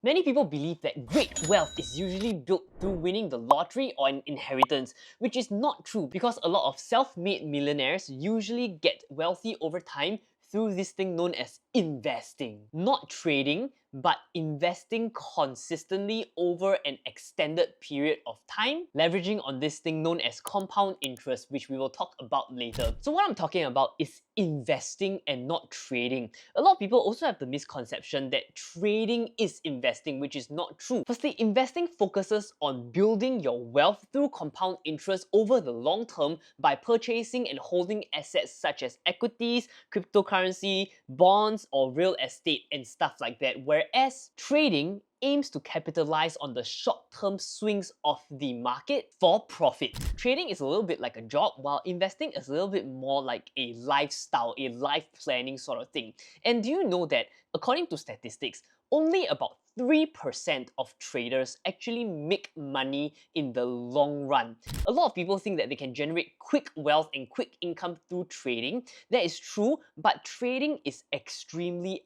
Many people believe that great wealth is usually built through winning the lottery or an inheritance, which is not true because a lot of self-made millionaires usually get wealthy over time through this thing known as investing. Not trading, but investing consistently over an extended period of time, leveraging on this thing known as compound interest, which we will talk about later. So what I'm talking about is investing and not trading. A lot of people also have the misconception that trading is investing, which is not true. Firstly, investing focuses on building your wealth through compound interest over the long term by purchasing and holding assets such as equities, cryptocurrency, bonds, or real estate and stuff like that. Whereas trading aims to capitalize on the short-term swings of the market for profit. Trading is a little bit like a job, while investing is a little bit more like a lifestyle, a life planning sort of thing. And do you know that according to statistics, only about 3% of traders actually make money in the long run. A lot of people think that they can generate quick wealth and quick income through trading. That is true, but trading is extremely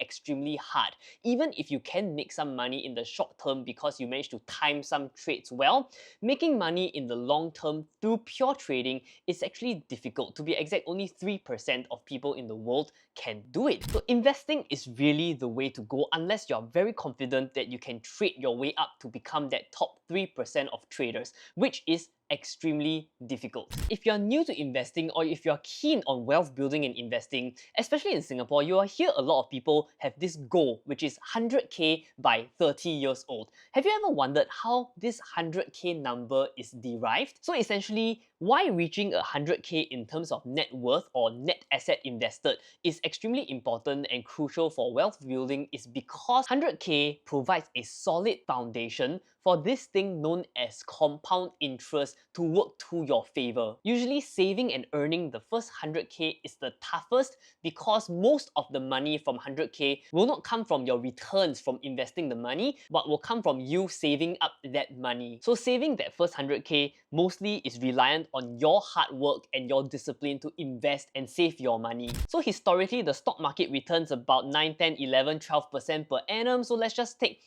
hard. Even if you can make some money in the short term because you manage to time some trades well, making money in the long term through pure trading is actually difficult. To be exact, only 3% of people in the world can do it. So investing is really the way to go unless you're very confident that you can trade your way up to become that top 3% of traders, which is extremely difficult. If you're new to investing or if you're keen on wealth building and investing, especially in Singapore, you will hear a lot of people have this goal, which is 100k by 30 years old. Have you ever wondered how this 100k number is derived? So essentially, why reaching 100k in terms of net worth or net asset invested is extremely important and crucial for wealth building is because 100k provides a solid foundation for this thing known as compound interest to work to your favor. Usually saving and earning the first 100k is the toughest because most of the money from 100k will not come from your returns from investing the money, but will come from you saving up that money. So saving that first 100k mostly is reliant on your hard work and your discipline to invest and save your money. So historically, the stock market returns about 9, 10, 11, 12% per annum. So let's just take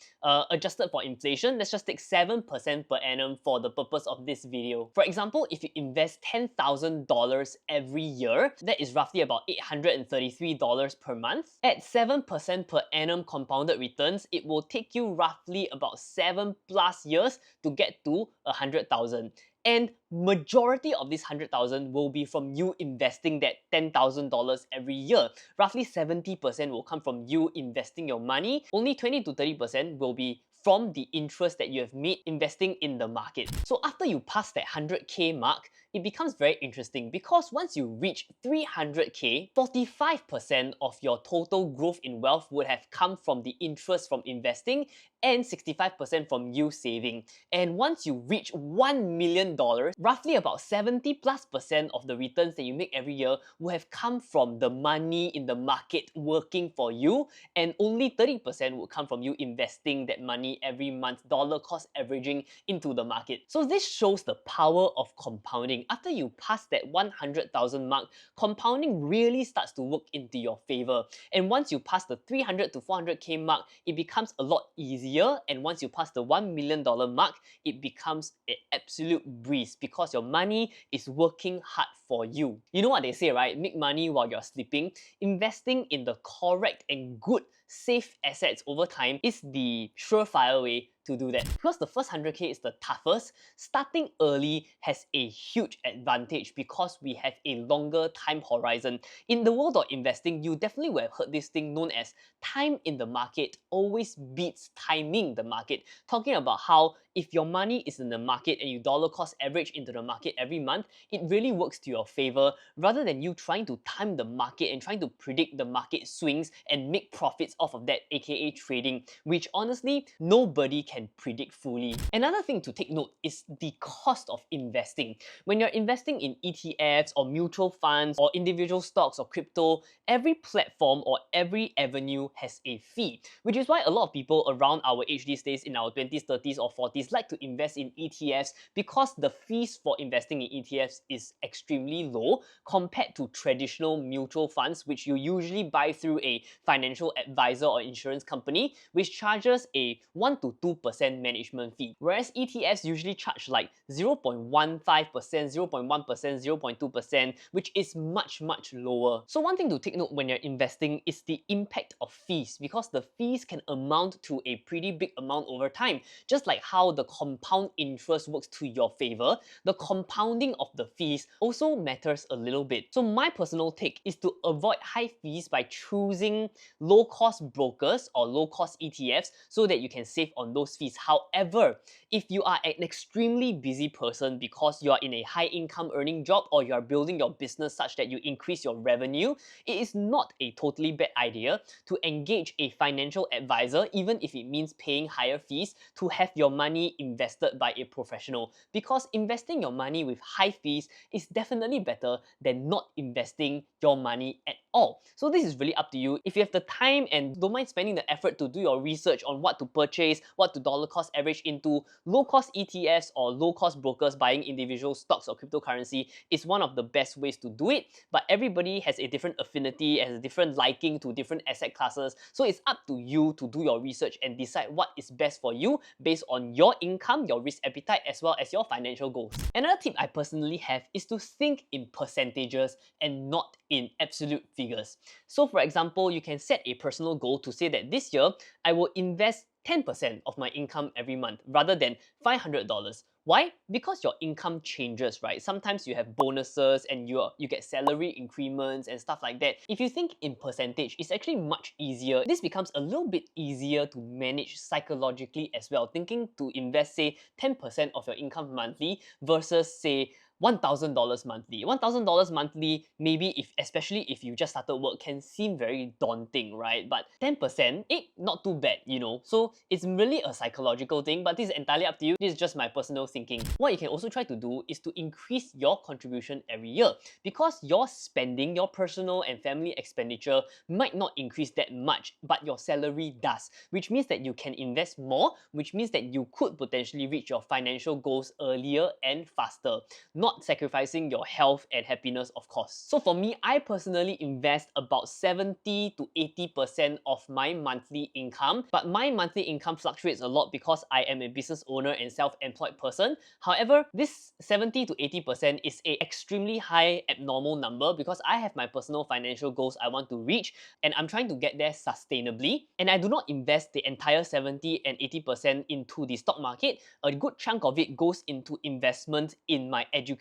adjusted for inflation, let's just take 7% per annum for the purpose of this video. For example, if you invest $10,000 every year, that is roughly about $833 per month. At 7% per annum compounded returns, it will take you roughly about 7+ years to get to 100,000. And majority of this 100,000 will be from you investing that $10,000 every year. Roughly 70% will come from you investing your money. Only 20 to 30% will be from the interest that you have made investing in the market. So after you pass that 100k mark, it becomes very interesting because once you reach 300k, 45% of your total growth in wealth would have come from the interest from investing and 65% from you saving. And once you reach $1 million, roughly about 70+% of the returns that you make every year will have come from the money in the market working for you, and only 30% will come from you investing that money every month, dollar cost averaging into the market. So this shows the power of compounding. After you pass that 100,000 mark, compounding really starts to work into your favor. And once you pass the 300 to 400k mark, it becomes a lot easier. And once you pass the $1 million mark, it becomes an absolute breeze because your money is working hard for you. You know what they say, right? Make money while you're sleeping. Investing in the correct and good safe assets over time is the surefire way to do that. Because the first 100k is the toughest, starting early has a huge advantage because we have a longer time horizon. In the world of investing, you definitely will have heard this thing known as time in the market always beats timing the market. Talking about how if your money is in the market and you dollar cost average into the market every month, it really works to your favor rather than you trying to time the market and trying to predict the market swings and make profits off of that, aka trading, which honestly nobody can predict fully. Another thing to take note is the cost of investing. When you're investing in ETFs or mutual funds or individual stocks or crypto, every platform or every avenue has a fee, which is why a lot of people around our age these days in our 20s, 30s or 40s like to invest in ETFs because the fees for investing in ETFs is extremely low compared to traditional mutual funds, which you usually buy through a financial advisor advisor or insurance company, which charges a 1 to 2% management fee. Whereas ETFs usually charge like 0.15%, 0.1%, 0.2%, which is much lower. So one thing to take note when you're investing is the impact of fees, because the fees can amount to a pretty big amount over time. Just like how the compound interest works to your favor, the compounding of the fees also matters a little bit. So my personal take is to avoid high fees by choosing low-cost brokers or low-cost ETFs so that you can save on those fees. However, if you are an extremely busy person because you are in a high-income earning job or you are building your business such that you increase your revenue, it is not a totally bad idea to engage a financial advisor, even if it means paying higher fees, to have your money invested by a professional. Because investing your money with high fees is definitely better than not investing your money at all. So this is really up to you. If you have the time and don't mind spending the effort to do your research on what to purchase, what to dollar cost average into, low-cost ETFs or low-cost brokers buying individual stocks or cryptocurrency is one of the best ways to do it. But everybody has a different affinity, has a different liking to different asset classes. So it's up to you to do your research and decide what is best for you based on your income, your risk appetite, as well as your financial goals. Another tip I personally have is to think in percentages and not in absolute figures. So for example, you can set a personal goal to say that this year I will invest 10% of my income every month rather than $500. Why? Because your income changes, right? Sometimes you have bonuses and you get salary increments and stuff like that. If you think in percentage, it's actually much easier. This becomes a little bit easier to manage psychologically as well. Thinking to invest, say, 10% of your income monthly versus, say, $1,000 monthly. $1,000 monthly, maybe especially if you just started work, can seem very daunting, right? But 10%, not too bad, you know? So it's really a psychological thing, but this is entirely up to you. This is just my personal thinking. What you can also try to do is to increase your contribution every year, because your spending, your personal and family expenditure might not increase that much, but your salary does, which means that you can invest more, which means that you could potentially reach your financial goals earlier and faster, not sacrificing your health and happiness, of course. So for me, I personally invest about 70 to 80% of my monthly income, but my monthly income fluctuates a lot because I am a business owner and self-employed person. However, this 70 to 80% is an extremely high abnormal number because I have my personal financial goals I want to reach and I'm trying to get there sustainably. And I do not invest the entire 70 and 80% into the stock market. A good chunk of it goes into investment in my education,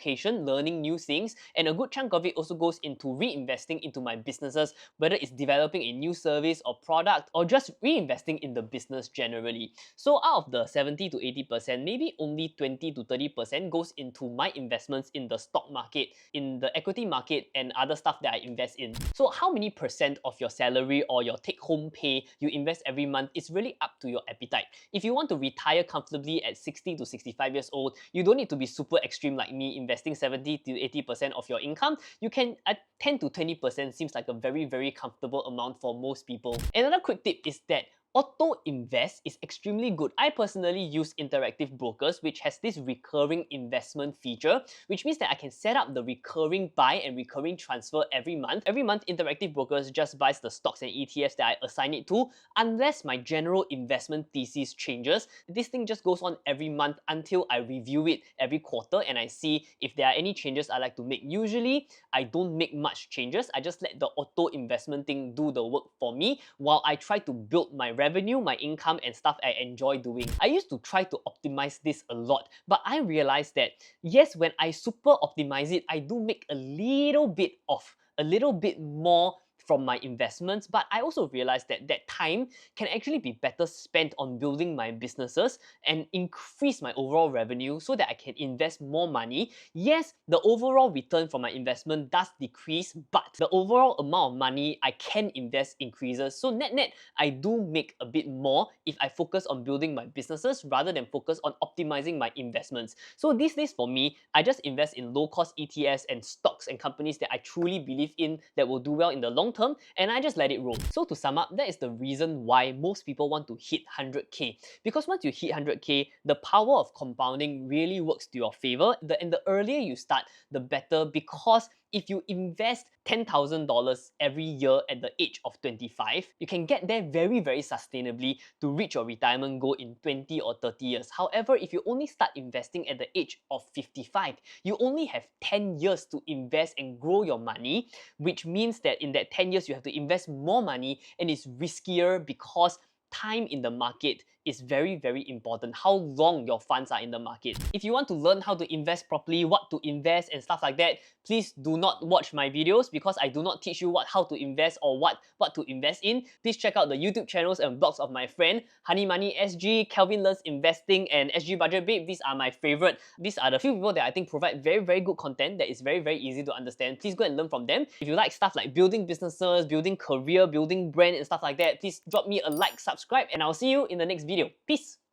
learning new things, and a good chunk of it also goes into reinvesting into my businesses, whether it's developing a new service or product or just reinvesting in the business generally. So out of the 70 to 80%, maybe only 20 to 30% goes into my investments in the stock market, in the equity market, and other stuff that I invest in. So how many percent of your salary or your take-home pay you invest every month is really up to your appetite. If you want to retire comfortably at 60 to 65 years old, you don't need to be super extreme like me, investing 70 to 80% of your income. You can, at 10 to 20% seems like a very comfortable amount for most people. Another quick tip is that auto invest is extremely good. I personally use Interactive Brokers, which has this recurring investment feature, which means that I can set up the recurring buy and recurring transfer every month. Every month, Interactive Brokers just buys the stocks and ETFs that I assign it to, unless my general investment thesis changes. This thing just goes on every month until I review it every quarter and I see if there are any changes I like to make. Usually, I don't make much changes. I just let the auto investment thing do the work for me while I try to build my revenue, my income, and stuff I enjoy doing. I used to try to optimize this a lot, but I realized that yes, when I super optimize it, I do make a little bit more from my investments, but I also realized that that time can actually be better spent on building my businesses and increase my overall revenue so that I can invest more money. Yes, the overall return from my investment does decrease, but the overall amount of money I can invest increases. So net, I do make a bit more if I focus on building my businesses rather than focus on optimizing my investments. So these days for me, I just invest in low-cost ETFs and stocks and companies that I truly believe in that will do well in the long term, and I just let it roll. So to sum up, that is the reason why most people want to hit 100k, because once you hit 100k, the power of compounding really works to your favor, and the earlier you start, the better, because if you invest $10,000 every year at the age of 25, you can get there very, very sustainably to reach your retirement goal in 20 or 30 years. However, if you only start investing at the age of 55, you only have 10 years to invest and grow your money, which means that in that 10 years, you have to invest more money and it's riskier because time in the market is very, very important. How long your funds are in the market. If you want to learn how to invest properly, what to invest and stuff like that, please do not watch my videos because I do not teach you how to invest or what to invest in. Please check out the YouTube channels and blogs of my friend Honey Money SG, Calvin Learns Investing, and SG Budget Babe. These are my favorite. These are the few people that I think provide very, very good content that is very, very easy to understand. Please go and learn from them. If you like stuff like building businesses, building career, building brand and stuff like that, please drop me a like, subscribe, and I'll see you in the next video. Peace!